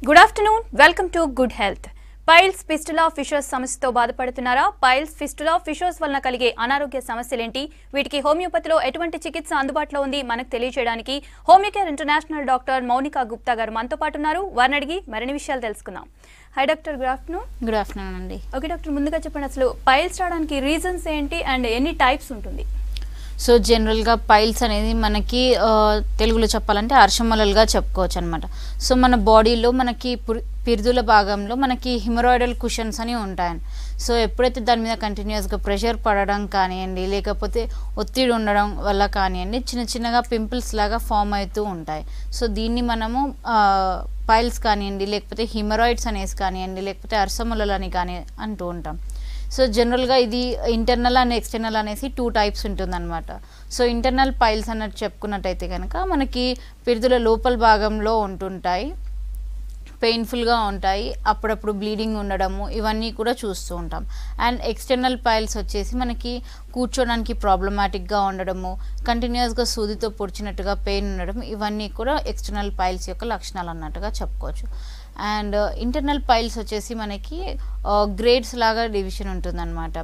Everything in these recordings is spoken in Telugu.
Good afternoon welcome to good health. Piles fistula fissures సమస్యతో బాధపడుతున్నారా? పైల్స్ ఫిస్టులా ఫిషర్స్ వలన కలిగే అనారోగ్య సమస్యలేంటి? వీటికి హోమియోపతిలో ఎటువంటి చికిత్స అందుబాటులో ఉంది మనకు తెలియజేయడానికి హోమియోకేర్ ఇంటర్నేషనల్ డాక్టర్ మౌనికా గుప్తా గారు మనతో పాటు ఉన్నారు. వారిని అడిగి మరిన్ని విషయాలు తెలుసుకుందాం. High doctor, good afternoon. Good afternoon అండి. ఓకే డాక్టర్, ముందుగా చెప్పండి, అసలు పైల్స్ రావడానికి రీజన్స్ ఏంటి అండ్ ఎన్ని టైప్స్ ఉంటుంది? సో జనరల్గా పైల్స్ అనేది మనకి తెలుగులో చెప్పాలంటే అర్షమలలుగా చెప్పుకోవచ్చు అనమాట. సో మన బాడీలో మనకి పిరుదుల భాగంలో మనకి హిమరాయిడల్ కుషన్స్ అని ఉంటాయండి. సో ఎప్పుడైతే దాని మీద కంటిన్యూస్గా ప్రెషర్ పడడం కానివ్వండి, లేకపోతే ఒత్తిడి ఉండడం వల్ల కానివ్వండి, చిన్న చిన్నగా పింపుల్స్ లాగా ఫామ్ అవుతూ ఉంటాయి. సో దీన్ని మనము పైల్స్ కానివ్వండి, లేకపోతే హిమరాయిడ్స్ అనేసి కానివ్వండి, లేకపోతే అర్షమలలు అని కానీ అంటూ ఉంటాం. సో జనరల్గా ఇది ఇంటర్నల్ అండ్ ఎక్స్టర్నల్ అనేసి 2 టైప్స్ ఉంటుందన్నమాట. సో ఇంటర్నల్ పైల్స్ అన్నట్టు చెప్పుకున్నట్టయితే కనుక మనకి పిరుదుల లోపల భాగంలో ఉంటుంటాయి, పెయిన్ఫుల్గా ఉంటాయి, అప్పుడప్పుడు బ్లీడింగ్ ఉండడము, ఇవన్నీ కూడా చూస్తూ ఉంటాం. అండ్ ఎక్స్టర్నల్ పైల్స్ వచ్చేసి మనకి కూర్చోడానికి ప్రాబ్లమాటిక్గా ఉండడము, కంటిన్యూస్గా సూదితో పొడిచినట్టుగా పెయిన్ ఉండడం, ఇవన్నీ కూడా ఎక్స్టర్నల్ పైల్స్ యొక్క లక్షణాలు అన్నట్టుగా చెప్పుకోవచ్చు. అండ్ ఇంటర్నల్ పైల్స్ వచ్చేసి మనకి గ్రేడ్స్ లాగా డివిజన్ ఉంటుందన్నమాట.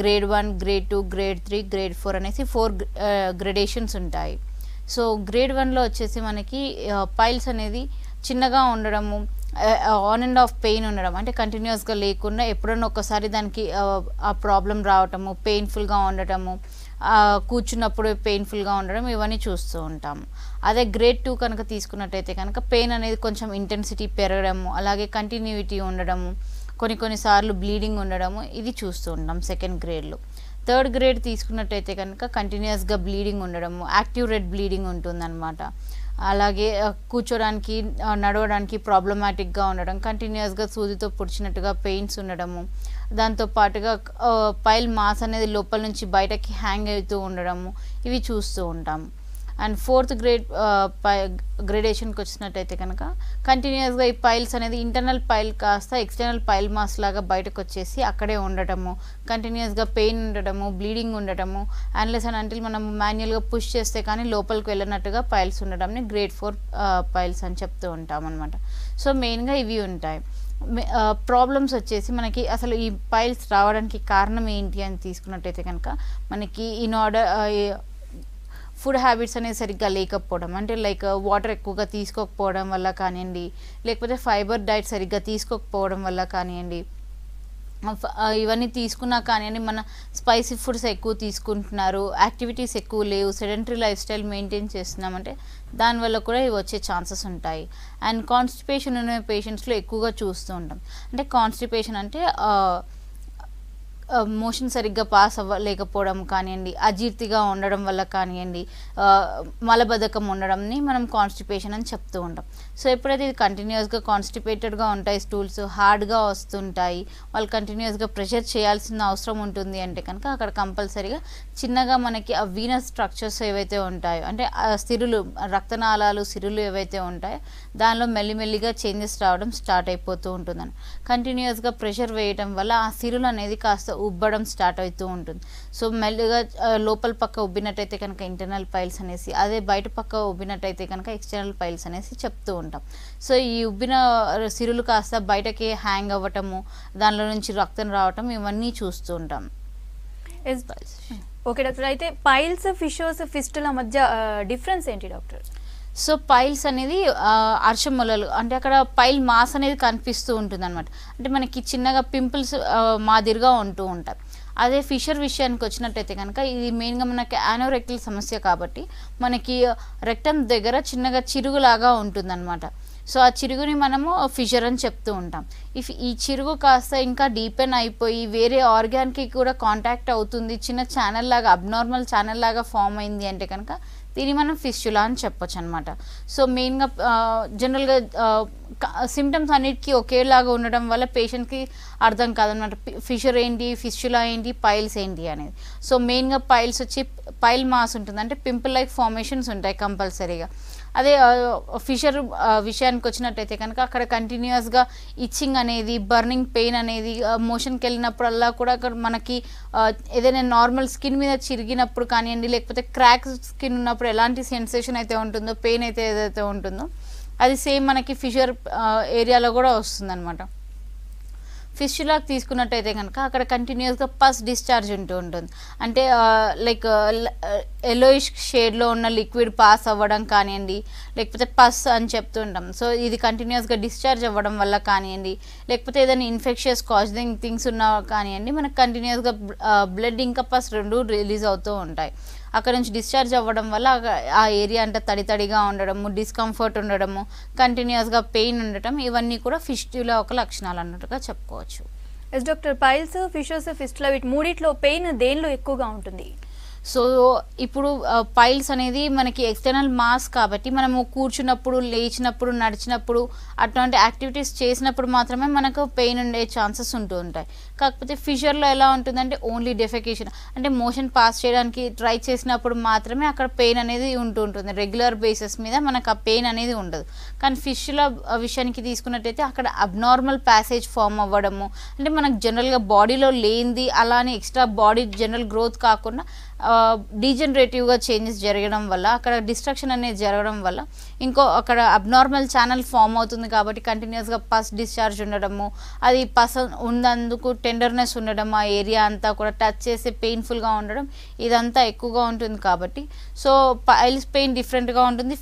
గ్రేడ్ 1, గ్రేడ్ 2, గ్రేడ్ 3, గ్రేడ్ 4 అనేసి 4 గ్రేడేషన్స్ ఉంటాయి. సో గ్రేడ్ 1లో వచ్చేసి మనకి పైల్స్ అనేది చిన్నగా ఉండడము, ఆన్ అండ్ ఆఫ్ పెయిన్ ఉండడం, అంటే కంటిన్యూస్గా లేకుండా ఎప్పుడన్నా ఒకసారి దానికి ఆ ప్రాబ్లం రావటము, పెయిన్ఫుల్గా ఉండటము, కూర్చున్నప్పుడు పెయిన్ఫుల్గా ఉండడం, ఇవన్నీ చూస్తూ ఉంటాము. అదే గ్రేడ్ 2 కనుక తీసుకున్నట్టయితే కనుక పెయిన్ అనేది కొంచెం ఇంటెన్సిటీ పెరగడము, అలాగే కంటిన్యూటీ ఉండడము, కొన్నిసార్లు బ్లీడింగ్ ఉండడము, ఇది చూస్తూ ఉంటాం సెకండ్ గ్రేడ్లో. థర్డ్ గ్రేడ్ తీసుకున్నట్టయితే కనుక కంటిన్యూస్గా బ్లీడింగ్ ఉండడము, యాక్టివ్ రెడ్ బ్లీడింగ్ ఉంటుందన్నమాట. అలాగే కూర్చోడానికి నడవడానికి ప్రాబ్లమాటిక్గా ఉండడం, కంటిన్యూస్గా సూదితో పొడిచినట్టుగా పెయిన్స్ ఉండడము, దాంతోపాటుగా పైల్ మాస్ అనేది లోపల నుంచి బయటకి హ్యాంగ్ అవుతూ ఉండడము, ఇవి చూస్తూ ఉంటాము. అండ్ ఫోర్త్ గ్రేడేషన్కి వచ్చినట్టయితే కనుక కంటిన్యూస్గా ఈ పైల్స్ అనేది ఇంటర్నల్ పైల్ కాస్త ఎక్స్టర్నల్ పైల్ మాస్ లాగా బయటకు వచ్చేసి అక్కడే ఉండటము, కంటిన్యూస్గా పెయిన్ ఉండటము, బ్లీడింగ్ ఉండటము, అన్లెస్ అండ్ అంటిల్ మనం మాన్యువల్గా పుష్ చేస్తే కానీ లోపలికి వెళ్ళినట్టుగా పైల్స్ ఉండడంని గ్రేడ్ 4 పైల్స్ అని చెప్తూ ఉంటాం అనమాట. సో మెయిన్గా ఇవి ఉంటాయి. ప్రాబ్లమ్స్ వచ్చేసి మనకి అసలు ఈ పైల్స్ రావడానికి కారణం ఏంటి అని తీసుకున్నట్టయితే కనుక మనకి ఫుడ్ హ్యాబిట్స్ అనేది సరిగ్గా లేకపోవడం, అంటే లైక్ వాటర్ ఎక్కువగా తీసుకోకపోవడం వల్ల కానివ్వండి, లేకపోతే ఫైబర్ డైట్ సరిగ్గా తీసుకోకపోవడం వల్ల కానివ్వండి, ఇవన్నీ తీసుకున్నా కానివ్వండి, మన స్పైసీ ఫుడ్స్ ఎక్కువ తీసుకుంటున్నారు, యాక్టివిటీస్ ఎక్కువ లేవు, సెడెంటరీ లైఫ్ స్టైల్ మెయింటైన్ చేస్తున్నామంటే దానివల్ల కూడా ఇవి వచ్చే ఛాన్సెస్ ఉంటాయి. అండ్ కాన్స్టిపేషన్ ఉన్న పేషెంట్స్లో ఎక్కువగా చూస్తూ ఉంటాం. అంటే కాన్స్టిపేషన్ అంటే మోషన్ సరిగ్గా పాస్ అవ్వలేకపోవడం కానివ్వండి, అజీర్తిగా ఉండడం వల్ల కానివ్వండి, మలబద్ధకం ఉండడంని మనం కాన్స్టిపేషన్ అని చెప్తూ ఉంటాం. సో ఎప్పుడైతే ఇది కంటిన్యూస్గా కాన్స్టిపేటెడ్గా ఉంటాయి, స్టూల్స్ హార్డ్గా వస్తుంటాయి, వాళ్ళు కంటిన్యూస్గా ప్రెషర్ చేయాల్సిన అవసరం ఉంటుంది అంటే కనుక అక్కడ కంపల్సరీగా చిన్నగా మనకి ఆ వీనస్ స్ట్రక్చర్స్ ఏవైతే ఉంటాయో, అంటే సిరులు, రక్తనాళాలు, సిరులు ఏవైతే ఉంటాయో దానిలో మెల్లిమెల్లిగా చేంజెస్ రావడం స్టార్ట్ అయిపోతూ ఉంటుందని. కంటిన్యూస్గా ప్రెషర్ వేయడం వల్ల ఆ సిరులు అనేది కాస్త ఉబ్బడం స్టార్ట్ అవుతూ ఉంటుంది. సో మెల్లిగా లోపల పక్క ఉబ్బినట్టయితే కనుక ఇంటర్నల్ పైల్స్ అనేసి, అదే బయట పక్క ఉబ్బినట్టయితే కనుక ఎక్స్టర్నల్ పైల్స్ అనేసి చెప్తూ ఉంటాం. సో ఈ ఉబ్బిన సిరులు కాస్త బయటకి హ్యాంగ్ అవ్వటము, దానిలో నుంచి రక్తం రావటం, ఇవన్నీ చూస్తూ ఉంటాం. ఓకే డాక్టర్, అయితే పైల్స్, ఫిషర్స్, ఫిస్టుల మధ్య డిఫరెన్స్ ఏంటి డాక్టర్? సో పైల్స్ అనేది అర్షమొలలు, అంటే అక్కడ పైల్ మాస్ అనేది కనిపిస్తూ ఉంటుంది అనమాట. అంటే మనకి చిన్నగా పింపుల్స్ మాదిరిగా ఉంటూ ఉంటాయి. అదే ఫిషర్ విషయానికి వచ్చినట్టయితే కనుక ఇది మెయిన్గా మనకి యానోరెక్టల్ సమస్య కాబట్టి మనకి రెక్టమ్ దగ్గర చిన్నగా చిరుగులాగా ఉంటుందన్నమాట. సో ఆ చిరుగుని మనము ఫిషర్ అని చెప్తూ ఉంటాం. ఈ చిరుగు కాస్త ఇంకా డీపెన్ అయిపోయి వేరే ఆర్గాన్కి కూడా కాంటాక్ట్ అవుతుంది, చిన్న ఛానల్ లాగా, అబ్నార్మల్ ఛానల్ లాగా ఫామ్ అయింది అంటే కనుక దీన్ని మనం ఫిస్టులా అని చెప్పొచ్చు అనమాట. సో మెయిన్గా జనరల్గా సిమ్టమ్స్ అన్నిటికీ ఒకేలాగా ఉండడం వల్ల పేషెంట్కి అర్థం కాదనమాట, ఫిషర్ ఏంటి, ఫిస్టులా ఏంటి, పైల్స్ ఏంటి అనేది. సో మెయిన్గా పైల్స్ వచ్చి పైల్ మాస్ ఉంటుంది, అంటే పింపుల్ లైక్ ఫార్మేషన్స్ ఉంటాయి కంపల్సరీగా. అదే ఫిషర్ విషయానికి వచ్చినట్టయితే కనుక అక్కడ కంటిన్యూస్గా ఇచ్చింగ్ అనేది, బర్నింగ్ పెయిన్ అనేది, మోషన్కి వెళ్ళినప్పుడల్లా కూడా అక్కడ మనకి ఏదైనా నార్మల్ స్కిన్ మీద చిరిగినప్పుడు కానివ్వండి, లేకపోతే క్రాక్ స్కిన్ ఉన్నప్పుడు ఎలాంటి సెన్సేషన్ అయితే ఉంటుందో, పెయిన్ అయితే ఏదైతే ఉంటుందో అది సేమ్ మనకి ఫిషర్ ఏరియాలో కూడా వస్తుంది అనమాట. ఫిస్టులాకి తీసుకున్నట్టయితే కనుక అక్కడ కంటిన్యూస్గా పస్ డిశ్చార్జ్ ఉంటుంది. అంటే లైక్ ఎల్లోయిష్ షేడ్లో ఉన్న లిక్విడ్ పాస్ అవ్వడం కానివ్వండి, లేకపోతే పస్ అని చెప్తుంటాం. సో ఇది కంటిన్యూస్గా డిశ్చార్జ్ అవ్వడం వల్ల కానివ్వండి, లేకపోతే ఏదైనా ఇన్ఫెక్షియస్ కాజింగ్ థింగ్స్ ఉన్నా కానివ్వండి, మనకు కంటిన్యూస్గా బ్లడ్ ఇంకా పస్ రెండు రిలీజ్ అవుతూ ఉంటాయి. అక్కడ నుంచి డిశ్చార్జ్ అవ్వడం వల్ల ఆ ఏరియా అంటే తడిగా ఉండడము, డిస్కంఫర్ట్ ఉండడము, కంటిన్యూస్గా పెయిన్ ఉండటం, ఇవన్నీ కూడా ఫిస్టులా ఒక లక్షణాలు అన్నట్టుగా చెప్పుకోవచ్చు. Yes doctor, piles, fissures, fistula వీటి మూడిట్లో పెయిన్ దేనిలో ఎక్కువగా ఉంటుంది? సో ఇప్పుడు పైల్స్ అనేది మనకి ఎక్స్టర్నల్ మాస్ కాబట్టి మనము కూర్చున్నప్పుడు, లేచినప్పుడు, నడిచినప్పుడు అటువంటి యాక్టివిటీస్ చేసినప్పుడు మాత్రమే మనకు పెయిన్ ఉండే ఛాన్సెస్ ఉంటూ ఉంటాయి. కాకపోతే ఫిషర్లో ఎలా ఉంటుందంటే ఓన్లీ డెఫెకేషన్, అంటే మోషన్ పాస్ చేయడానికి ట్రై చేసినప్పుడు మాత్రమే అక్కడ పెయిన్ అనేది ఉంటుంది. రెగ్యులర్ బేసిస్ మీద మనకు ఆ పెయిన్ అనేది ఉండదు. కానీ ఫిష్ల విషయానికి తీసుకున్నట్టయితే అక్కడ అబ్నార్మల్ ప్యాసేజ్ ఫామ్ అవ్వడము, అంటే మనకు జనరల్గా బాడీలో లేనిది అలానే ఎక్స్ట్రా బాడీ జనరల్ గ్రోత్ కాకుండా డీజనరేటివ్గా చేంజెస్ జరగడం వల్ల, అక్కడ డిస్ట్రక్షన్ అనేది జరగడం వల్ల ఇంకో అక్కడ అబ్నార్మల్ ఛానల్ ఫామ్ అవుతుంది. కాబట్టి కంటిన్యూస్గా పస్ డిశ్చార్జ్ ఉండడము, అది పస్ ఉన్నందుకు టెండర్నెస్ ఉండడం, ఆ ఏరియా అంతా కూడా టచ్ చేసి పెయిన్ఫుల్గా ఉండడం, ఇదంతా ఎక్కువగా ఉంటుంది. కాబట్టి సో పైల్స్ పెయిన్ డిఫరెంట్గా ఉంటుంది,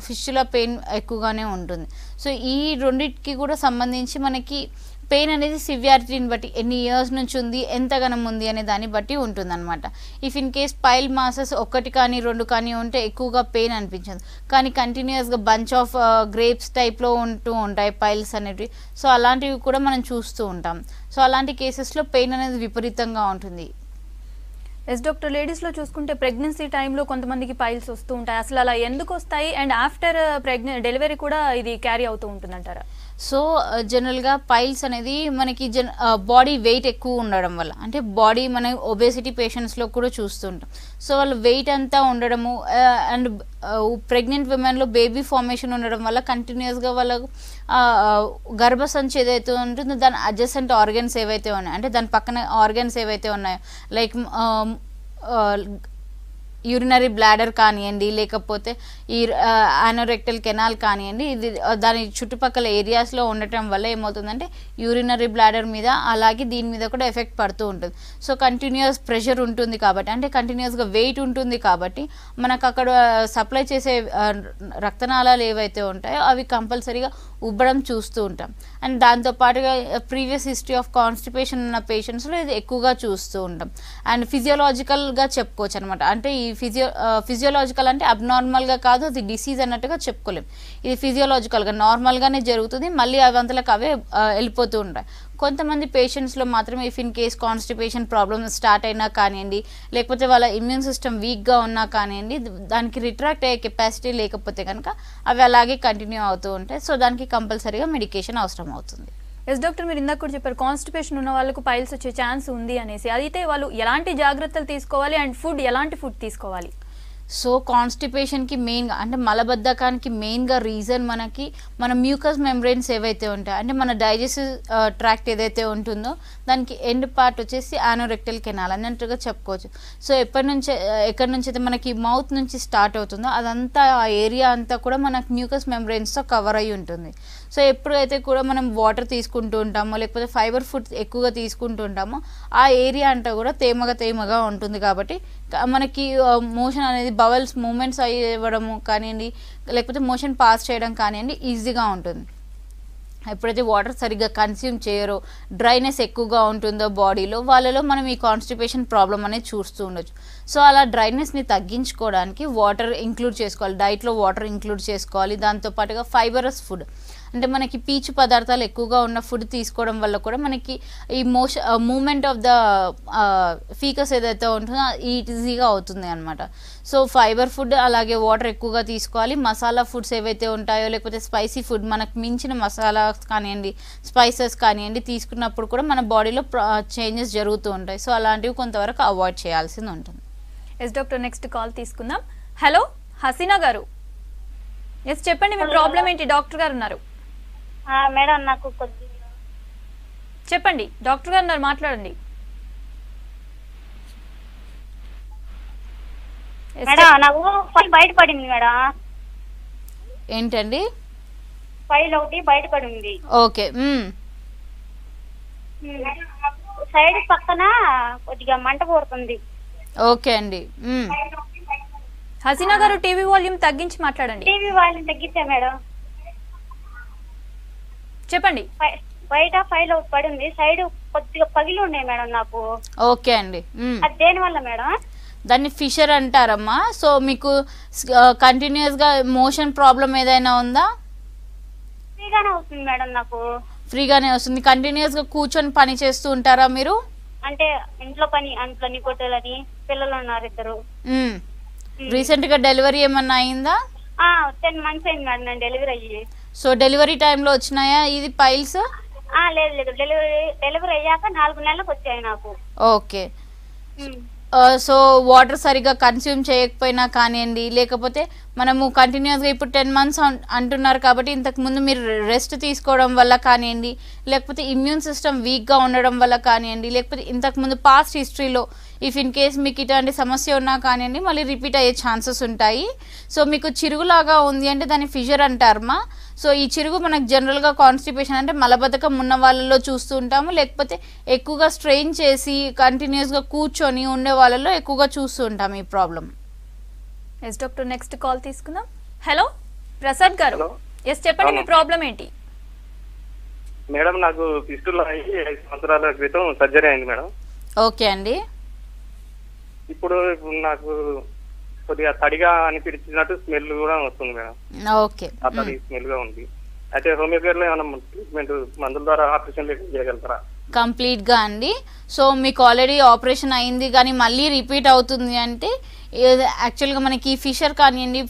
ఫిష్ల పెయిన్ ఎక్కువగానే ఉంటుంది. సో ఈ రెండింటికి కూడా సంబంధించి మనకి పెయిన్ అనేది సివియారిటీని బట్టి, ఎన్ని ఇయర్స్ నుంచి ఉంది, ఎంతగానం ఉంది అనే దాన్ని బట్టి ఉంటుందన్నమాట. If in case pile masses 1 కానీ 2 కానీ ఉంటే ఎక్కువగా పెయిన్ అనిపించదు. కానీ కంటిన్యూస్గా బంచ్ ఆఫ్ గ్రేప్స్ టైప్లో ఉంటూ ఉంటాయి పైల్స్ అనేవి. సో అలాంటివి కూడా మనం చూస్తూ ఉంటాం. సో అలాంటి కేసెస్లో పెయిన్ అనేది విపరీతంగా ఉంటుంది. ఎస్ డాక్టర్, లేడీస్లో చూసుకుంటే ప్రెగ్నెన్సీ టైంలో కొంతమందికి పైల్స్ వస్తూ ఉంటాయి. అసలు అలా ఎందుకు వస్తాయి? అండ్ ఆఫ్టర్ డెలివరీ కూడా ఇది క్యారీ అవుతూ ఉంటుందంటారా? సో జనరల్గా పైల్స్ అనేది మనకి బాడీ వెయిట్ ఎక్కువ ఉండడం వల్ల, అంటే బాడీ మన ఒబేసిటీ పేషెంట్స్లో కూడా చూస్తుంటాం. సో వాళ్ళు వెయిట్ అంతా ఉండడము అండ్ ప్రెగ్నెంట్ విమెన్లో బేబీ ఫార్మేషన్ ఉండడం వల్ల కంటిన్యూస్గా వాళ్ళకు గర్భసంచి ఏదైతే ఉంటుందో దాని అడ్జసెంట్ ఆర్గన్స్ ఏవైతే ఉన్నాయో, అంటే దాని పక్కన ఆర్గన్స్ ఏవైతే ఉన్నాయో, లైక్ యూరినరీ బ్లాడర్ కానివ్వండి, లేకపోతే ఈ యానోరెక్టల్ కెనాల్ కానివ్వండి, ఇది దాని చుట్టుపక్కల ఏరియాస్లో ఉండటం వల్ల ఏమవుతుందంటే యూరినరీ బ్లాడర్ మీద అలాగే దీని మీద కూడా ఎఫెక్ట్ పడుతూ ఉంటుంది. సో కంటిన్యూస్ ప్రెషర్ ఉంటుంది కాబట్టి, అంటే కంటిన్యూస్గా వెయిట్ ఉంటుంది కాబట్టి మనకు అక్కడ సప్లై చేసే రక్తనాళాలు ఏవైతే ఉంటాయో అవి కంపల్సరీగా ఉబ్బడం చూస్తూ ఉంటాం. అండ్ దాంతోపాటుగా ప్రీవియస్ హిస్టరీ ఆఫ్ కాన్స్టిపేషన్ ఉన్న పేషెంట్స్లో ఇది ఎక్కువగా చూస్తూ ఉంటాం. అండ్ ఫిజియోలాజికల్గా చెప్పుకోవచ్చు అనమాట. అంటే ఈ ఫిజియోలాజికల్ అంటే అబ్నార్మల్గా కాదు, అది డిసీజ్ అన్నట్టుగా చెప్పుకోలేం. ఇది ఫిజియోలాజికల్గా నార్మల్గానే జరుగుతుంది, మళ్ళీ అవంతలకు అవే వెళ్ళిపోతూ ఉంటాయి. కొంతమంది పేషెంట్స్లో మాత్రమే if in case constipation problems start అయినా కానివ్వండి, లేకపోతే వాళ్ళ ఇమ్యూన్ సిస్టమ్ వీక్గా ఉన్నా కానివ్వండి, దానికి రిట్రాక్ట్ అయ్యే కెపాసిటీ లేకపోతే కనుక అవి అలాగే కంటిన్యూ అవుతూ ఉంటాయి. సో దానికి కంపల్సరీగా మెడికేషన్ అవసరం అవుతుంది. ఎస్ డాక్టర్, మీరు ఇందాక కూడా చెప్పారు కాన్స్టిపేషన్ ఉన్న వాళ్ళకు పైల్స్ వచ్చే ఛాన్స్ ఉంది అనేసి. అయితే వాళ్ళు ఎలాంటి జాగ్రత్తలు తీసుకోవాలి అండ్ ఎలాంటి ఫుడ్ తీసుకోవాలి? సో కాన్స్టిపేషన్కి మెయిన్గా, అంటే మలబద్ధకానికి మెయిన్గా రీజన్ మనకి మన మ్యూకస్ మెంబ్రెయిన్స్ ఏవైతే ఉంటాయో, అంటే మన డైజెస్టివ్ ట్రాక్ట్ ఏదైతే ఉంటుందో దానికి ఎండ్ పార్ట్ వచ్చేసి యానోరెక్టల్ కెనాల్ అన్నట్టుగా చెప్పుకోవచ్చు. సో ఎక్కడి నుంచి అయితే మనకి మౌత్ నుంచి స్టార్ట్ అవుతుందో అదంతా, ఆ ఏరియా అంతా కూడా మనకి మ్యూకస్ మెంబ్రెయిన్స్తో కవర్ అయి ఉంటుంది. సో ఎప్పుడైతే కూడా మనం వాటర్ తీసుకుంటూ ఉంటామో, లేకపోతే ఫైబర్ ఫుడ్ ఎక్కువగా తీసుకుంటూ ఉంటామో, ఆ ఏరియా అంతా కూడా తేమగా ఉంటుంది. కాబట్టి మనకి మోషన్ అనేది బవల్స్ మూమెంట్స్ అయ్యడము కానివ్వండి, లేకపోతే మోషన్ పాస్ చేయడం కానివ్వండి ఈజీగా ఉంటుంది. ఎప్పుడైతే వాటర్ సరిగ్గా కన్స్యూమ్ చేయరో, డ్రైనెస్ ఎక్కువగా ఉంటుందో బాడీలో, వాళ్ళలో మనం ఈ కాన్స్టిపేషన్ ప్రాబ్లం అనేది చూస్తూ ఉండొచ్చు. సో అలా డ్రైనెస్ని తగ్గించుకోవడానికి వాటర్ ఇంక్లూడ్ చేసుకోవాలి, డైట్లో వాటర్ ఇంక్లూడ్ చేసుకోవాలి. దాంతోపాటుగా ఫైబరస్ ఫుడ్, అంటే మనకి పీచు పదార్థాలు ఎక్కువగా ఉన్న ఫుడ్ తీసుకోవడం వల్ల కూడా మనకి ఈ మూమెంట్ ఆఫ్ ద ఫీకస్ ఏదైతే ఉంటుందో ఈజీగా అవుతుంది అనమాట. సో ఫైబర్ ఫుడ్ అలాగే వాటర్ ఎక్కువగా తీసుకోవాలి. మసాలా ఫుడ్స్ ఏవైతే ఉంటాయో, లేకపోతే స్పైసీ ఫుడ్, మనకు మించిన మసాలాస్ కానివ్వండి, స్పైసెస్ కానివ్వండి తీసుకున్నప్పుడు కూడా మన బాడీలో చేంజెస్ జరుగుతూ ఉంటాయి. సో అలాంటివి కొంతవరకు అవాయిడ్ చేయాల్సింది ఉంటుంది. ఎస్ డాక్టర్, నెక్స్ట్ కాల్ తీసుకుందాం. హలో హసీనా గారు. ఎస్ చెప్పండి, మీ ప్రాబ్లం ఏంటి? డాక్టర్ గారు ఉన్నారు. మేడం నాకు చెప్పండి, డాక్టర్ గారు ఉన్నారు, మాట్లాడండి. మేడం నాకు బయటపడింది మేడం. ఏంటండి? ఫైల్ ఒకటి బయటపడి ఉంది. ఓకే. సైడ్ పక్కన కొద్దిగా మంట పోతుంది. ఓకే అండి. హసీనా గారు టీవీ వాల్యూమ్ తగ్గించి మాట్లాడండి. టీవీ వాల్యూమ్ తగ్గించా మేడం. చెప్పండి. బయట ఫైల్ ఒకటి పడి ఉంది, సైడ్ కొద్దిగా పగిలి ఉన్నాయి మేడం నాకు. ఓకే అండి. అది దేని వల్ల మేడం? దాన్ని ఫిషర్ అంటారమ్మా. సో మీకు కంటిన్యూస్ గా మోషన్ ప్రాబ్లం ఏదైనా ఉందా? ఫ్రీగానే వస్తుంది మేడం నాకు. ఫ్రీగానే వస్తుంది. కంటిన్యూస్ గా కూర్చొని పని చేస్తూ ఉంటారా మీరు? అంటే ఇంట్లో పని, అంట్లని కొట్టాలని, పిల్లలు ఉన్నారు 2. రీసెంట్ గా డెలివరీ ఏమన్నా అయిందా? 10 months అయింది మేడం నేను డెలివరీ అయ్యి. సో డెలివరీ టైంలో వచ్చినాయా ఇది పైల్స్? లేదు లేదు, డెలివరీ అయ్యాక 4 నెలలకు వచ్చాయి నాకు. ఓకే. సో వాటర్ సరిగా కన్స్యూమ్ చేయకపోయినా కానివ్వండి, లేకపోతే మనము కంటిన్యూస్గా ఇప్పుడు 10 months అంటున్నారు కాబట్టి ఇంతకు ముందు మీరు రెస్ట్ తీసుకోవడం వల్ల కానివ్వండి, లేకపోతే ఇమ్యూన్ సిస్టమ్ వీక్గా ఉండడం వల్ల కానివ్వండి, లేకపోతే ఇంతకుముందు పాస్ట్ హిస్టరీలో ఇఫ్ ఇన్ కేస్ మీకు ఇట్లాంటి సమస్య ఉన్నా కానివ్వండి మళ్ళీ రిపీట్ అయ్యే ఛాన్సెస్ ఉంటాయి. సో మీకు చిరుగులాగా ఉంది అంటే దాన్ని ఫిషర్ అంటారమ్మా. సో ఈ చిరుగు మనకు జనరల్గా కాన్స్టిపేషన్ అంటే మలబద్ధకం ఉన్న వాళ్ళలో చూస్తూ ఉంటాము, లేకపోతే ఎక్కువగా స్ట్రెయిన్ చేసి కంటిన్యూస్గా కూర్చొని ఉండే వాళ్ళలో ఎక్కువగా చూస్తూ ఉంటాము ఈ problem. Yes doctor, next call తీసుకుందాం. హలో ప్రసాద్ గారు. ఎస్ చెప్పండి, మీ ప్రాబ్లం ఏంటి? మేడం నాకు ఫిస్టులా అయ్యి 5 సంవత్సరాల క్రితం సర్జరీ అయింది మేడం. ఓకే అండి. ఇప్పుడు నాకు కొద్దిగా తడిగా అనిపించినట్టు స్మెల్ కూడా వస్తుంది మేడం. ఓకే. తడి స్మెల్ గా ఉంది. అయితే హోమియోపతి లో ఏమైనా ట్రీట్మెంట్ మందుల ద్వారా ఆపరేషన్ చేయగలుగుతారా? కంప్లీట్ గా అండి. సో మీకు ఆల్రెడీ ఆపరేషన్ అయింది కానీ మళ్ళీ రిపీట్ అవుతుంది అంటే యాక్చువల్గా మనకి ఫిషర్ కానివ్వండి,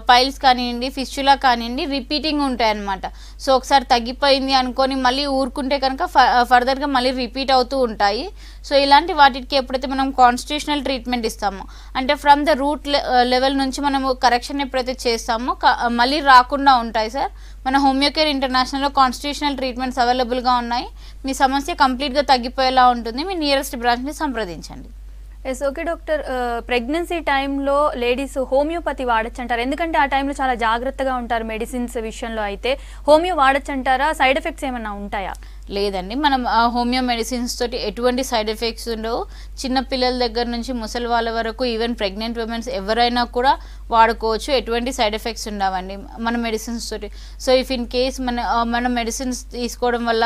పైల్స్ కానివ్వండి, ఫిస్చులా కానివ్వండి రిపీటింగ్ ఉంటాయి అన్నమాట. సో ఒకసారి తగ్గిపోయింది అనుకొని మళ్ళీ ఊరుకుంటే కనుక ఫర్దర్గా మళ్ళీ రిపీట్ అవుతూ ఉంటాయి. సో ఇలాంటి వాటికి ఎప్పుడైతే మనం కాన్స్టిట్యూషనల్ ట్రీట్మెంట్ ఇస్తామో అంటే ఫ్రమ్ ద రూట్ లెవెల్ నుంచి మనము కరెక్షన్ ఎప్పుడైతే చేస్తామో మళ్ళీ రాకుండా ఉంటాయి సార్. మన హోమియోకేర్ ఇంటర్నేషనల్లో కాన్స్టిట్యూషనల్ ట్రీట్మెంట్స్ అవైలబుల్గా ఉన్నాయి. మీ సమస్య కంప్లీట్గా తగ్గిపోయేలా ఉంటుంది. మీ నియరెస్ట్ బ్రాంచ్ని సంప్రదించండి. ఎస్ ఓకే డాక్టర్, ప్రెగ్నెన్సీ టైంలో లేడీస్ హోమియోపతి వాడచ్చు అంటారు, ఎందుకంటే ఆ టైంలో చాలా జాగ్రత్తగా ఉంటారు మెడిసిన్స్ విషయంలో. అయితే హోమియో వాడచ్చు అంటారా? సైడ్ ఎఫెక్ట్స్ ఏమన్నా ఉంటాయా? లేదండి, మనం హోమియో మెడిసిన్స్ తోటి ఎటువంటి సైడ్ ఎఫెక్ట్స్ ఉండవు. చిన్న పిల్లల దగ్గర నుంచి ముసలి వాళ్ళ వరకు ఈవెన్ ప్రెగ్నెంట్ ఉమెన్స్ ఎవరైనా కూడా వాడుకోవచ్చు. ఎటువంటి సైడ్ ఎఫెక్ట్స్ ఉండవండి మన మెడిసిన్స్ తోటి. సో ఇఫ్ ఇన్ కేస్ మన మెడిసిన్స్ తీసుకోవడం వల్ల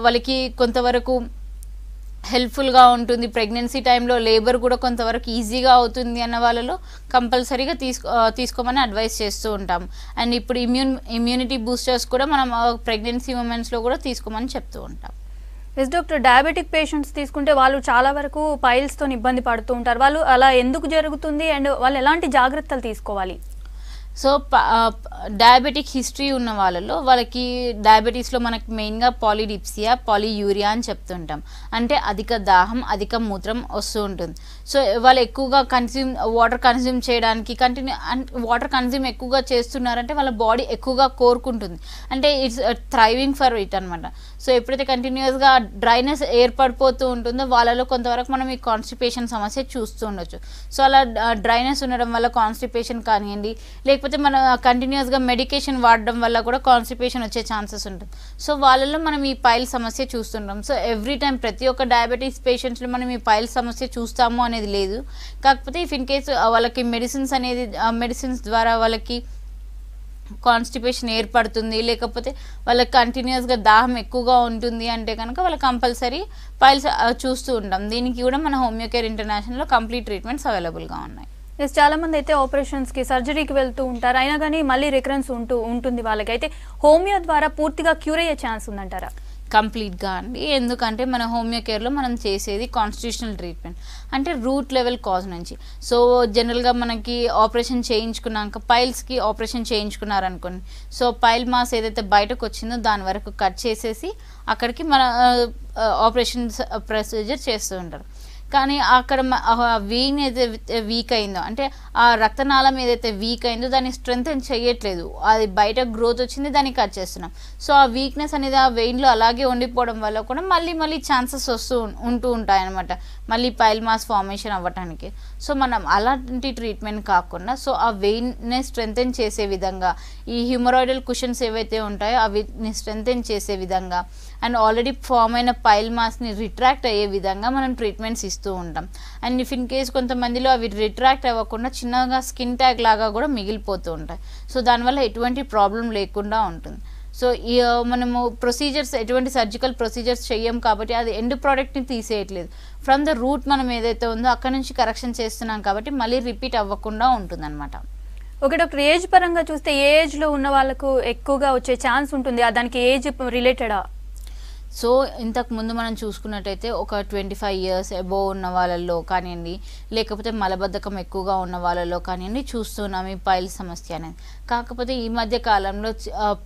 వాళ్ళకి కొంతవరకు హెల్ప్ఫుల్గా ఉంటుంది, ప్రెగ్నెన్సీ టైంలో లేబర్ కూడా కొంతవరకు ఈజీగా అవుతుంది అన్న వాళ్ళలో కంపల్సరీగా తీసుకోమని అడ్వైస్ చేస్తూ ఉంటాం. అండ్ ఇప్పుడు ఇమ్యూనిటీ బూస్టర్స్ కూడా మనం ప్రెగ్నెన్సీ ఉమెన్స్లో కూడా తీసుకోమని చెప్తూ ఉంటాం. ఎస్ డాక్టర్, డయాబెటిక్ పేషెంట్స్ తీసుకుంటే వాళ్ళు చాలా వరకు పైల్స్తో ఇబ్బంది పడుతూ ఉంటారు. వాళ్ళు అలా ఎందుకు జరుగుతుంది అండ్ వాళ్ళు ఎలాంటి జాగ్రత్తలు తీసుకోవాలి? సో డయాబెటిక్ హిస్టరీ ఉన్న వాళ్ళలో వాళ్ళకి డయాబెటీస్లో మనకి మెయిన్గా పాలిడిప్సియా, పాలియూరియా అని చెప్తుంటాం. అంటే అధిక దాహం, అధిక మూత్రం వస్తూ ఉంటుంది. సో వాళ్ళు ఎక్కువగా వాటర్ కన్జ్యూమ్ చేయడానికి వాటర్ కన్జ్యూమ్ ఎక్కువగా చేస్తున్నారంటే వాళ్ళ బాడీ ఎక్కువగా కోరుకుంటుంది. అంటే ఇట్స్ థ్రైవింగ్ ఫర్ ఇట్ అనమాట. సో ఎప్పుడైతే కంటిన్యూస్గా డ్రైనెస్ ఏర్పడిపోతూ ఉంటుందో వాళ్ళలో కొంతవరకు మనం ఈ కాన్స్టిపేషన్ సమస్య చూస్తూ ఉండొచ్చు. సో అలా డ్రైనెస్ ఉండడం వల్ల కాన్స్టిపేషన్ కానివ్వండి, లేకపోతే మన కంటిన్యూస్గా మెడికేషన్ వాడడం వల్ల కూడా కాన్స్టిపేషన్ వచ్చే ఛాన్సెస్ ఉంటుంది. సో వాళ్ళలో మనం ఈ పైల్ సమస్య చూస్తుంటాం. సో ఎవ్రీ టైం ప్రతి ఒక్క డయాబెటీస్ పేషెంట్స్లో మనం ఈ పైల్ సమస్య చూస్తాము అనేది లేదు. కాకపోతే ఇఫ్ ఇన్ కేసు వాళ్ళకి మెడిసిన్స్ ద్వారా వాళ్ళకి కాన్స్టిపేషన్ ఏర్పడుతుంది, లేకపోతే వాళ్ళకి కంటిన్యూస్గా దాహం ఎక్కువగా ఉంటుంది అంటే కనుక వాళ్ళకి కంపల్సరీ పైల్స్ చూస్తూ ఉంటాం. దీనికి కూడా మన హోమియోకేర్ ఇంటర్నేషనల్లో కంప్లీట్ ట్రీట్మెంట్స్ అవైలబుల్గా ఉన్నాయి. ఎస్, చాలా మంది అయితే ఆపరేషన్స్కి సర్జరీకి వెళ్తూ ఉంటారు, అయినా కానీ మళ్ళీ రికరెన్స్ ఉంటుంది వాళ్ళకి. అయితే హోమియో ద్వారా పూర్తిగా క్యూర్ అయ్యే ఛాన్స్ ఉందంటారా? కంప్లీట్గా అండి. ఎందుకంటే మన హోమియో కేర్లో మనం చేసేది కాన్స్టిట్యూషనల్ ట్రీట్మెంట్ అంటే రూట్ లెవెల్ కాజ్ నుంచి. సో జనరల్గా మనకి ఆపరేషన్ చేయించుకున్నాక పైల్స్కి ఆపరేషన్ చేయించుకున్నారనుకోండి, సో పైల్ మాస్ ఏదైతే బయటకు వచ్చిందో దాని వరకు కట్ చేసేసి అక్కడికి మన ఆపరేషన్ ప్రొసీజర్ చేస్తూ ఉంటారు. కానీ అక్కడ వీన్ ఏదైతే వీక్ అయిందో అంటే ఆ రక్తనాళం ఏదైతే వీక్ అయిందో దాన్ని స్ట్రెంగ్తెన్ చేయట్లేదు, అది బయట గ్రోత్ వచ్చింది దాన్ని కట్ చేస్తున్నాం. సో ఆ వీక్నెస్ అనేది ఆ వెయిన్లో అలాగే ఉండిపోవడం వల్ల కూడా మళ్ళీ ఛాన్సెస్ ఉంటూ ఉంటాయి అనమాట, మళ్ళీ పైల్ మాస్ ఫార్మేషన్ అవ్వటానికి. సో మనం అలాంటి ట్రీట్మెంట్ కాకుండా సో ఆ వెయిన్ని స్ట్రెంగ్తెన్ చేసే విధంగా, ఈ హ్యూమరాయిడల్ కుషన్స్ ఏవైతే ఉంటాయో అవిని స్ట్రెంగ్తెన్ చేసే విధంగా అండ్ ఆల్రెడీ ఫామ్ అయిన పైల్ మాస్ని రిట్రాక్ట్ అయ్యే విధంగా మనం ట్రీట్మెంట్స్ ఇస్తూ ఉంటాం. అండ్ ఇఫ్ ఇన్ కేస్ కొంతమందిలో అవి రిట్రాక్ట్ అవ్వకుండా చిన్నగా స్కిన్ ట్యాగ్ లాగా కూడా మిగిలిపోతూ ఉంటాయి. సో దానివల్ల ఎటువంటి ప్రాబ్లం లేకుండా ఉంటుంది. సో మనము ప్రొసీజర్స్ ఎటువంటి సర్జికల్ ప్రొసీజర్స్ చెయ్యం కాబట్టి అది ఎండ్ ప్రోడక్ట్ని తీసేయట్లేదు, ఫ్రమ్ ద రూట్ మనం ఏదైతే ఉందో అక్కడ నుంచి కరెక్షన్ చేస్తున్నాం కాబట్టి మళ్ళీ రిపీట్ అవ్వకుండా ఉంటుంది అనమాట. ఓకే డాక్టర్, ఏజ్ పరంగా చూస్తే ఏ ఏజ్లో ఉన్న వాళ్ళకు ఎక్కువగా వచ్చే ఛాన్స్ ఉంటుంది, దానికి ఏజ్ రిలేటెడా? సో ఇంతకు ముందు మనం చూసుకున్నట్టయితే ఒక 25 years అబోవ్ ఉన్న వాళ్ళల్లో కానివ్వండి, లేకపోతే మలబద్ధకం ఎక్కువగా ఉన్న వాళ్ళలో కానివ్వండి చూస్తున్నాం ఈ పైల్స్ సమస్య అనేది. కాకపోతే ఈ మధ్య కాలంలో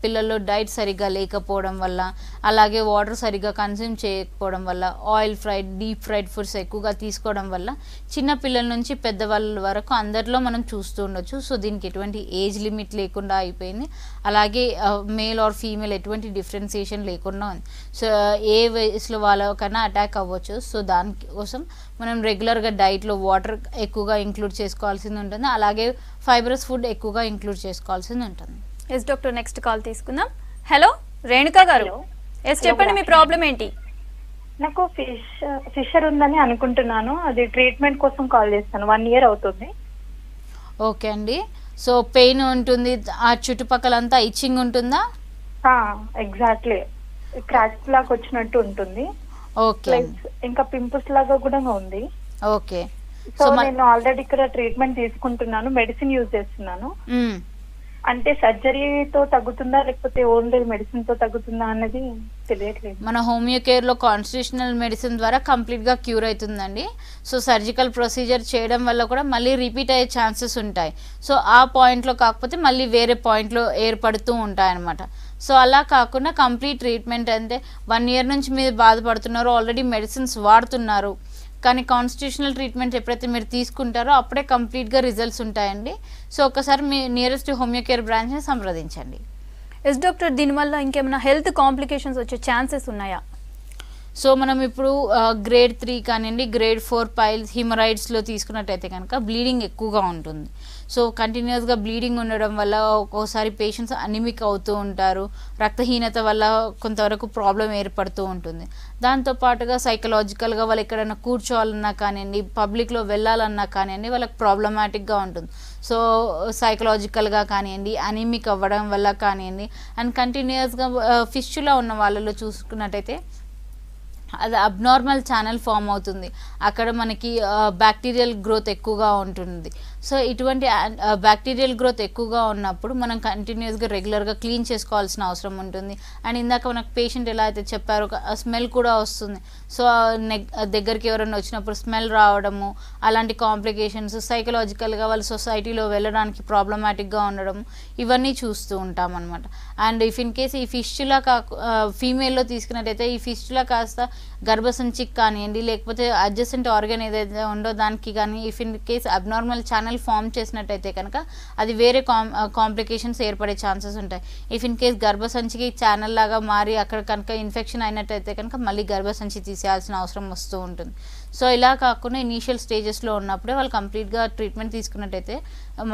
పిల్లల్లో డైట్ సరిగ్గా లేకపోవడం వల్ల, అలాగే వాటర్ సరిగ్గా కన్జ్యూమ్ చేయకపోవడం వల్ల, oil fried deep fried foods ఎక్కువగా తీసుకోవడం వల్ల చిన్న పిల్లల నుంచి పెద్దవాళ్ళ వరకు అందరిలో మనం చూస్తూ ఉండొచ్చు. సో దీనికి ఎటువంటి ఏజ్ లిమిట్ లేకుండా అయిపోయింది, అలాగే మేల్ ఆర్ ఫీమేల్ ఎటువంటి డిఫరెన్సియేషన్ లేకుండా ఉంది. సో ఏ వయసులో వాళ్ళకన్నా అటాక్ అవ్వచ్చు. సో దానికోసం మనం రెగ్యులర్గా డైట్లో వాటర్ ఎక్కువగా ఇంక్లూడ్ చేసుకోవాల్సింది ఉంటుంది, అలాగే ఫైబరస్ ఫుడ్ ఎక్కువగా ఇంక్లూడ్ చేసుకోవాల్సింది ఉంటుంది. ఎస్ డాక్టర్, నెక్స్ట్ కాల్ తీసుకుందాం. హలో రేణుకా గారు, ఎస్ చెప్పండి మీ ప్రాబ్లం ఏంటి? నాకు ఫిషర్ ఉందని అనుకుంటున్నాను, అది ట్రీట్మెంట్ కోసం కాల్ చేస్తాను. 1 year అవుతుంది. ఓకే అండి, సో పెయిన్ ఉంటుంది, ఆ చుట్టుపక్కలంతా ఇచ్చింగ్ ఉంటుందా? ఎగ్జాక్ట్లీ క్రాక్స్ లాగా వచ్చినట్టు ఉంటుంది. ఓకే, ఇంకా పింపుల్స్ లాగా కూడా ఉంది. ఓకే, సో నేను ఆల్రెడీ ఇక్కడ ట్రీట్మెంట్ తీసుకుంటున్నాను, మెడిసిన్ యూజ్ చేస్తున్నాను. అంటే సర్జరీతో తగ్గుతుందా లేకపోతే ఓన్లీ మెడిసిన్ తో తగ్గుతుందా అన్నది తెలియట్లేదు. మన హోమియో కేర్ లో కాన్స్టిట్యూషనల్ మెడిసిన్ ద్వారా కంప్లీట్ గా క్యూర్ అవుతుందండి. సో సర్జికల్ ప్రొసీజర్ చేయడం వల్ల కూడా మళ్ళీ రిపీట్ అయ్యే ఛాన్సెస్ ఉంటాయి. సో ఆ పాయింట్ లో కాకపోతే మళ్ళీ వేరే పాయింట్ లో ఏర్పడుతూ ఉంటాయి అన్నమాట. సో అలా కాకుండా కంప్లీట్ ట్రీట్మెంట్ అంటే 1 year నుంచి మీరు బాధపడుతున్నారు, ఆల్రెడీ మెడిసిన్స్ వాడుతున్నారు, కానీ కాన్స్టిట్యూషనల్ ట్రీట్మెంట్ ఎప్పుడైతే మీరు తీసుకుంటారో అప్పుడే కంప్లీట్గా రిజల్ట్స్ ఉంటాయండి. సో ఒకసారి మీ నియరెస్ట్ హోమియో కేర్ బ్రాంచ్ని సంప్రదించండి. ఎస్ డాక్టర్, దీనివల్ల ఇంకేమైనా హెల్త్ కాంప్లికేషన్స్ వచ్చే ఛాన్సెస్ ఉన్నాయా? సో మనం ఇప్పుడు గ్రేడ్ 3 కానివ్వండి, గ్రేడ్ 4 పైల్స్ హిమరాయిడ్స్లో తీసుకున్నట్టయితే కనుక బ్లీడింగ్ ఎక్కువగా ఉంటుంది. సో కంటిన్యూస్గా బ్లీడింగ్ ఉండడం వల్ల ఒక్కోసారి పేషెంట్స్ అనిమిక్ అవుతూ ఉంటారు, రక్తహీనత వల్ల కొంతవరకు ప్రాబ్లం ఏర్పడుతూ ఉంటుంది. దాంతోపాటుగా సైకలాజికల్గా వాళ్ళు ఎక్కడైనా కూర్చోవాలన్నా కానివ్వండి, పబ్లిక్లో వెళ్ళాలన్నా కానివ్వండి వాళ్ళకి ప్రాబ్లమాటిక్గా ఉంటుంది. సో సైకలాజికల్గా కానివ్వండి, అనిమిక్ అవ్వడం వల్ల కానివ్వండి, అండ్ కంటిన్యూస్గా ఫిస్చులా ఉన్న వాళ్ళలో చూసుకున్నట్టయితే అది అబ్నార్మల్ ఛానల్ ఫామ్ అవుతుంది, అక్కడ మనకి బ్యాక్టీరియల్ గ్రోత్ ఎక్కువగా ఉంటుంది. సో ఇటువంటి బ్యాక్టీరియల్ గ్రోత్ ఎక్కువగా ఉన్నప్పుడు మనం కంటిన్యూస్గా రెగ్యులర్గా క్లీన్ చేసుకోవాల్సిన అవసరం ఉంటుంది. అండ్ ఇందాక మనకు పేషెంట్ ఎలా అయితే చెప్పారో స్మెల్ కూడా వస్తుంది. సో దగ్గరికి ఎవరైనా వచ్చినప్పుడు స్మెల్ రావడము, అలాంటి కాంప్లికేషన్స్, సైకలాజికల్గా వాళ్ళు సొసైటీలో వెళ్ళడానికి ప్రాబ్లమాటిక్గా ఉండడం, ఇవన్నీ చూస్తూ ఉంటాం అనమాట. అండ్ ఇఫ్ ఇన్ కేస్ ఈ ఫిస్చులా ఫీమేల్లో తీసుకున్నట్టయితే ఈ ఫిస్చులా కాస్త గర్భసంచికి కానివ్వండి, లేకపోతే అడ్జసెంట్ ఆర్గన్ ఏదైతే ఉందో దానికి కానీ if in case abnormal channel form చేసినట్టయితే కనుక అది వేరే కాంప్లికేషన్స్ ఏర్పడే ఛాన్సెస్ ఉంటాయి. ఇఫ్ ఇన్ కేస్ గర్భసంచికి ఛానల్ లాగా మారి అక్కడ కనుక ఇన్ఫెక్షన్ అయినట్టయితే కనుక మళ్ళీ గర్భసంచి తీసేయాల్సిన అవసరం వస్తూ ఉంటుంది. సో ఇలా కాకుండా ఇనీషియల్ స్టేజెస్లో ఉన్నప్పుడే వాళ్ళు కంప్లీట్గా ట్రీట్మెంట్ తీసుకున్నట్టయితే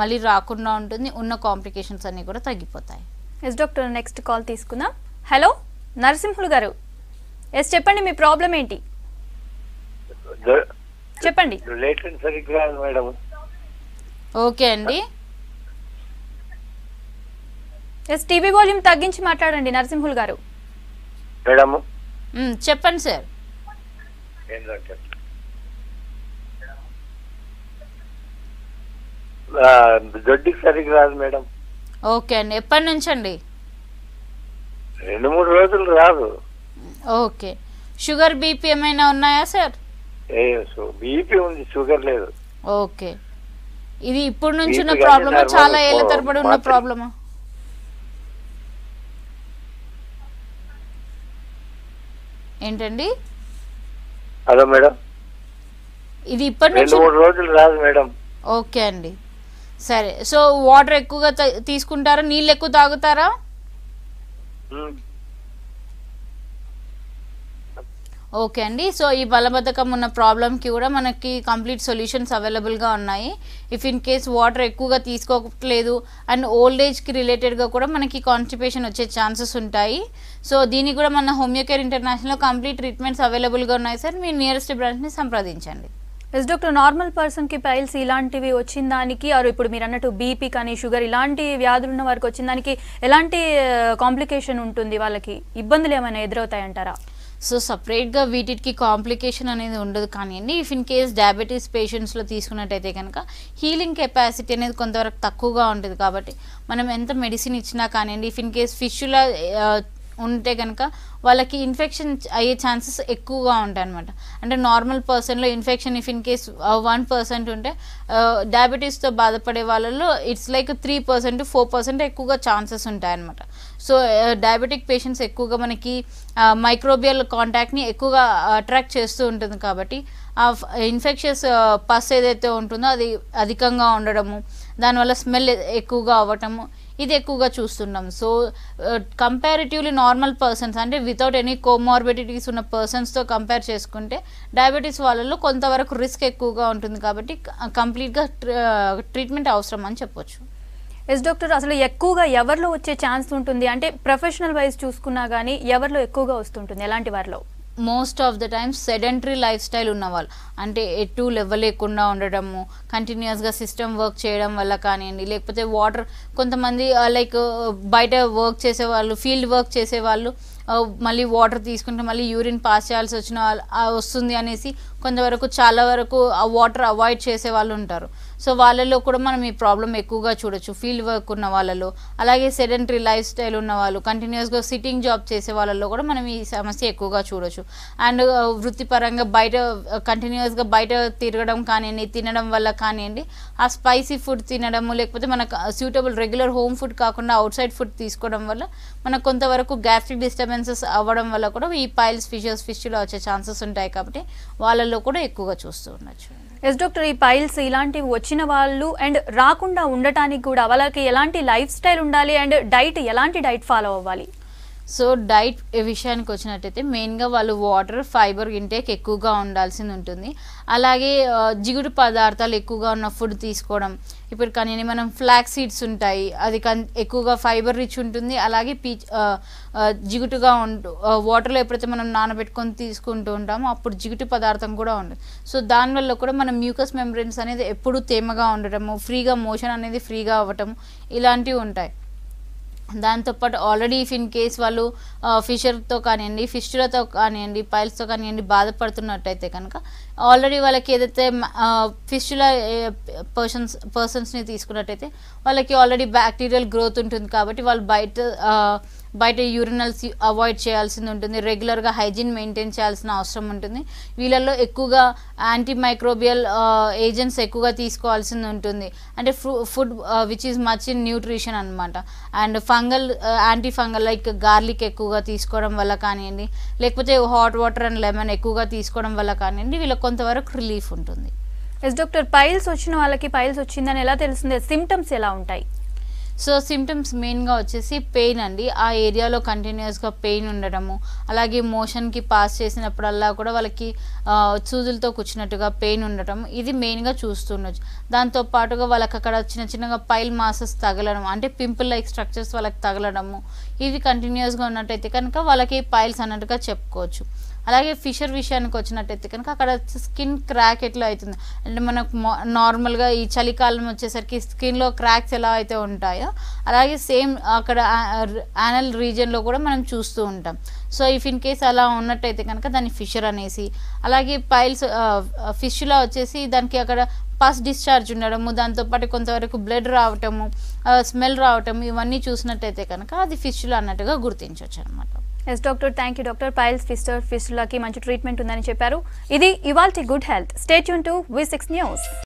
మళ్ళీ రాకుండా ఉంటుంది, ఉన్న కాంప్లికేషన్స్ అన్నీ కూడా తగ్గిపోతాయి. ఎస్ డాక్టర్, నెక్స్ట్ కాల్ తీసుకుందాం. హలో నరసింహులు గారు, ఎస్ చెప్పండి మీ ప్రాబ్లం ఏంటి? చెప్పండి. మేడం ఓకే అండి, ఎస్ టీవీ వాల్యూమ్ తగ్గించి మాట్లాడండి నరసింహులు గారు. మేడం చెప్పండి సార్. దొడ్డికి సరిగ్గా రాదు మేడం. ఓకే అండి, ఎప్పటి నుంచి అండి? 2-3 రోజులు రాదు. ఓకే, షుగర్ బీపీ ఏమైనా ఉన్నాయా సార్? బీపీ ఉంది, షుగర్ లేదు. ఓకే, ఇది ఇప్పుడు నుంచి ఉన్న ప్రాబ్లమా, చాలా ఏళ్ళ తరబడి ఉన్న ప్రాబ్లమా? ఏంటండి? Hello madam. ఇది ఇప్పటి నుంచి 2-3 రోజులు రాదు మేడం. ఓకే అండి, సరే. సో వాటర్ ఎక్కువగా తీసుకుంటారా, నీళ్ళు ఎక్కువ తాగుతారా? ఉమ్. ఓకే అండి. సో ఈ బలబద్ధకం ఉన్న ప్రాబ్లమ్కి కూడా మనకి కంప్లీట్ సొల్యూషన్స్ అవైలబుల్గా ఉన్నాయి. ఇఫ్ ఇన్ కేస్ వాటర్ ఎక్కువగా తీసుకోవట్లేదు అండ్ ఓల్డ్ ఏజ్కి రిలేటెడ్గా కూడా మనకి కాన్స్టిపేషన్ వచ్చే ఛాన్సెస్ ఉంటాయి. సో దీనికి కూడా మన హోమియోకేర్ ఇంటర్నేషనల్లో కంప్లీట్ ట్రీట్మెంట్స్ అవైలబుల్గా ఉన్నాయి సార్. మీ నియరెస్ట్ బ్రాంచ్ని సంప్రదించండి. ఎస్ డాక్టర్, నార్మల్ పర్సన్కి పైల్స్ ఇలాంటివి వచ్చిన దానికి ఇప్పుడు మీరు అన్నట్టు బీపీ కానీ షుగర్ ఇలాంటి వ్యాధులు ఉన్న వారికి వచ్చిన దానికి ఎలాంటి కాంప్లికేషన్ ఉంటుంది, వాళ్ళకి ఇబ్బందులు ఏమైనా ఎదురవుతాయంటారా? సో సపరేట్గా వీటికి కాంప్లికేషన్ అనేది ఉండదు కానివ్వండి. ఇఫ్ ఇన్ కేస్ డయాబెటీస్ పేషెంట్స్లో తీసుకున్నట్టయితే కనుక హీలింగ్ కెపాసిటీ అనేది కొంతవరకు తక్కువగా ఉంటుంది. కాబట్టి మనం ఎంత మెడిసిన్ ఇచ్చినా కానివ్వండి, ఇఫ్ ఇన్ కేస్ ఫిష్లా ఉంటే కనుక వాళ్ళకి ఇన్ఫెక్షన్ అయ్యే ఛాన్సెస్ ఎక్కువగా ఉంటాయి అనమాట. అంటే నార్మల్ పర్సన్లో ఇన్ఫెక్షన్ ఇఫ్ ఇన్ కేస్ 1% ఉంటే డయాబెటీస్తో బాధపడే వాళ్ళలో ఇట్స్ లైక్ 3% 4% ఎక్కువగా ఛాన్సెస్ ఉంటాయన్నమాట. సో డయాబెటిక్ పేషెంట్స్ ఎక్కువగా మనకి మైక్రోబియల్ కాంటాక్ట్ని ఎక్కువగా అట్రాక్ట్ చేస్తూ ఉంటుంది. కాబట్టి ఆ ఇన్ఫెక్షన్స్ పస్ ఏదైతే ఉంటుందో అది అధికంగా ఉండడము, దానివల్ల స్మెల్ ఎక్కువగా అవ్వటము, ఇది ఎక్కువగా చూస్తున్నాం. సో కంపారిటివ్లీ నార్మల్ పర్సన్స్ అంటే వితౌట్ ఎనీ కోమార్బిడిటీస్ ఉన్న పర్సన్స్తో కంపేర్ చేసుకుంటే డయాబెటీస్ వాళ్ళలో కొంతవరకు రిస్క్ ఎక్కువగా ఉంటుంది. కాబట్టి కంప్లీట్గా ట్రీట్మెంట్ అవసరం అని చెప్పొచ్చు. ఎస్ డాక్టర్, అసలు ఎక్కువగా ఎవరిలో వచ్చే ఛాన్స్ ఉంటుంది అంటే ప్రొఫెషనల్ వైజ్ చూసుకున్నా కానీ ఎవరిలో ఎక్కువగా వస్తుంటుంది, ఎలాంటి వారిలో? Most of the times sedentary life style ఉన్నవాళ్ళు, అంటే ఎటు లేకుండా ఉండడము, కంటిన్యూస్గా సిస్టమ్ వర్క్ చేయడం వల్ల కానివ్వండి, లేకపోతే వాటర్ కొంతమంది లైక్ బయట వర్క్ చేసేవాళ్ళు, ఫీల్డ్ వర్క్ చేసేవాళ్ళు మళ్ళీ వాటర్ తీసుకుంటే మళ్ళీ యూరిన్ పాస్ చేయాల్సి వస్తుంది అనేసి కొంతవరకు చాలా వరకు ఆ వాటర్ అవాయిడ్ చేసే వాళ్ళు ఉంటారు. సో వాళ్ళలో కూడా మనం ఈ ప్రాబ్లం ఎక్కువగా చూడొచ్చు ఫీల్డ్ వర్క్ ఉన్న వాళ్ళలో. అలాగే సెడెంటరీ లైఫ్ స్టైల్ ఉన్న వాళ్ళు, కంటిన్యూస్గా సిట్టింగ్ జాబ్ చేసే వాళ్ళలో కూడా మనం ఈ సమస్య ఎక్కువగా చూడొచ్చు. అండ్ వృత్తిపరంగా బయట కంటిన్యూస్గా బయట తిరగడం కానివ్వండి, తినడం వల్ల కానివ్వండి, ఆ స్పైసీ ఫుడ్ తినడము, లేకపోతే మనకు సూటబుల్ రెగ్యులర్ హోమ్ ఫుడ్ కాకుండా అవుట్ సైడ్ ఫుడ్ తీసుకోవడం వల్ల మనకు కొంతవరకు గ్యాస్ట్రిక్ డిస్టర్బెన్సెస్ అవ్వడం వల్ల కూడా ఈ పైల్స్ ఫిష్యూలా వచ్చే ఛాన్సెస్ ఉంటాయి. కాబట్టి వాళ్ళలో కూడా ఎక్కువగా చూస్తూ ఉండొచ్చు. ఎస్ డాక్టర్, ఈ పైల్స్ ఇలాంటివి వచ్చిన వాళ్ళు అండ్ రాకుండా ఉండటానికి కూడా వాళ్ళకి ఎలాంటి లైఫ్ స్టైల్ ఉండాలి అండ్ ఎలాంటి డైట్ ఫాలో అవ్వాలి? సో డైట్ విషయానికి వచ్చినట్టయితే మెయిన్గా వాళ్ళు వాటర్, ఫైబర్ ఇంటేక్ ఎక్కువగా ఉండాల్సింది ఉంటుంది. అలాగే జిగురు పదార్థాలు ఎక్కువగా ఉన్న ఫుడ్ తీసుకోవడం. ఇప్పుడు కానీ మనం ఫ్లాక్ సీడ్స్ ఉంటాయి, అది ఎక్కువగా ఫైబర్ రిచ్ ఉంటుంది. అలాగే జిగుటుగా వాటర్లో ఎప్పుడైతే మనం నానబెట్టుకొని తీసుకుంటూ ఉంటామో అప్పుడు జిగుటు పదార్థం కూడా ఉంటుంది. సో దానివల్ల కూడా మనం మ్యూకస్ మెంబ్రెన్స్ అనేది ఎప్పుడూ తేమగా ఉండటము, ఫ్రీగా మోషన్ అనేది ఫ్రీగా అవ్వటము, ఇలాంటివి ఉంటాయి. దాంతోపాటు ఆల్రెడీ ఇఫ్ ఇన్ కేస్ వాళ్ళు ఫిషర్తో కానివ్వండి, ఫిస్టులతో కానివ్వండి, పైల్స్తో కానివ్వండి బాధపడుతున్నట్టయితే కనుక ఆల్రెడీ వాళ్ళకి ఏదైతే ఫిస్టుల పర్సన్స్ని తీసుకున్నట్టయితే వాళ్ళకి ఆల్రెడీ బ్యాక్టీరియల్ గ్రోత్ ఉంటుంది. కాబట్టి వాళ్ళు బయట యూరినల్స్ అవాయిడ్ చేయాల్సింది ఉంటుంది. రెగ్యులర్గా హైజీన్ మెయింటైన్ చేయాల్సిన అవసరం ఉంటుంది. వీళ్ళల్లో ఎక్కువగా యాంటీమైక్రోబియల్ ఏజెంట్స్ ఎక్కువగా తీసుకోవాల్సింది ఉంటుంది. అంటే food which is much in nutrition అనమాట. And anti fungal like garlic ఎక్కువగా తీసుకోవడం వల్ల కానివ్వండి, లేకపోతే హాట్ వాటర్ అండ్ లెమన్ ఎక్కువగా తీసుకోవడం వల్ల కానివ్వండి, వీళ్ళకి కొంతవరకు రిలీఫ్ ఉంటుంది. ఎస్ డాక్టర్, పైల్స్ వచ్చిన వాళ్ళకి పైల్స్ వచ్చిందని ఎలా తెలుస్తుంది? సిమ్టమ్స్ ఎలా ఉంటాయి? సో సిమ్టమ్స్ మెయిన్గా వచ్చేసి పెయిన్ అండి. ఆ ఏరియాలో కంటిన్యూస్గా పెయిన్ ఉండడము, అలాగే మోషన్కి పాస్ చేసినప్పుడల్లా కూడా వాళ్ళకి సూదులతో కూర్చున్నట్టుగా పెయిన్ ఉండటం, ఇది మెయిన్గా చూస్తుండొచ్చు. దాంతోపాటుగా వాళ్ళకి అక్కడ చిన్నగా పైల్ మాసెస్ తగలడం, అంటే పింపుల్ లైక్ స్ట్రక్చర్స్ వాళ్ళకి తగలడము, ఇవి కంటిన్యూస్గా ఉన్నట్టయితే కనుక వాళ్ళకి పైల్స్ అన్నట్టుగా చెప్పుకోవచ్చు. అలాగే ఫిషర్ విషయానికి వచ్చినట్టయితే కనుక అక్కడ స్కిన్ క్రాక్ ఎట్లా అవుతుంది అంటే మనకు నార్మల్గా ఈ చలికాలం వచ్చేసరికి స్కిన్లో క్రాక్స్ ఎలా అయితే ఉంటాయో అలాగే సేమ్ అక్కడ యానల్ రీజియన్లో కూడా మనం చూస్తూ ఉంటాం. సో ఇఫ్ ఇన్ కేస్ అలా ఉన్నట్టయితే కనుక దాన్ని ఫిషర్ అనేసి, అలాగే పైల్స్ ఫిష్లా వచ్చేసి దానికి అక్కడ పస్ డిశ్చార్జ్ ఉండడము, దాంతోపాటు కొంతవరకు బ్లడ్ రావటము, స్మెల్ రావటము, ఇవన్నీ చూసినట్టయితే కనుక అది ఫిష్లా అన్నట్టుగా గుర్తించవచ్చు అనమాట. Yes doctor, thank you doctor. Piles ఫిస్టులాకి మంచి ట్రీట్మెంట్ ఉందని చెప్పారు. ఇది ఇవాల్టి good health. Stay tune to V6 news.